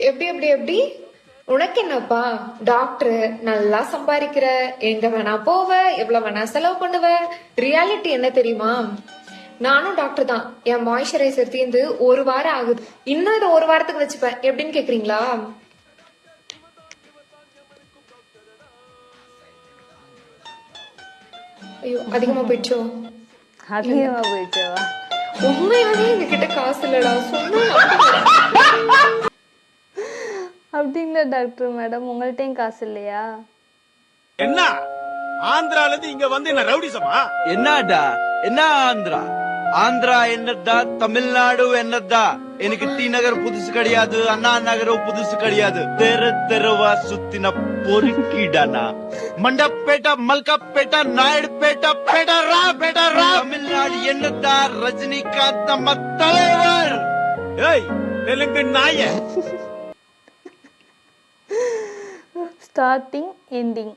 எப்படி எப்படி எப்படி உனக்கு என்னப்பா டாக்டர் நல்லா சம்பாதிக்கிற, எங்க வேணா போவ, எவ்வளவு வேணா செலவு பண்ணுவ. ரியாலிட்டி என்ன தெரியுமா? நானும் டாக்டர் தான். என் மாய்ஸ்சரைசர் தீர்ந்து 1 வாரம் ஆகுது. இன்னும் இதை 1 வாரத்துக்கு வச்சுப்பேன். எப்படின்னு கேக்குறீங்களா? ஐயோ அதிகமா போயிடுச்சோ? அதிகமா போயிடுச்சவா? உண்மையாவே எங்க கிட்ட காசு இல்லடா, சொன்னா அப்படிங்களா டாக்டர் மேடம், உங்கள்கிட்டயும் காசு இல்லையா? என்ன ஆந்திரால இருந்து இங்க வந்து என்ன ரவுடிசமா? என்னடா என்ன ஆந்திரா? ஆந்திரா என்னதா, தமிழ்நாடு என்னதா? எனக்கு டி நகர் புதுசு கிடையாது, அண்ணா நகரும் புதுசு கிடையாது. தெருவா சுத்தின பொறுக்கிடானா. மண்டப்பேட்டா, மல்காப்பேட்டா, நாயுடுபேட்டா, பெடரா பெடரா. தமிழ்நாடு என்னதா? ரஜினிகாந்த் நம்ம தலைவர். ஏய் தெலுங்கு நாய. Starting ending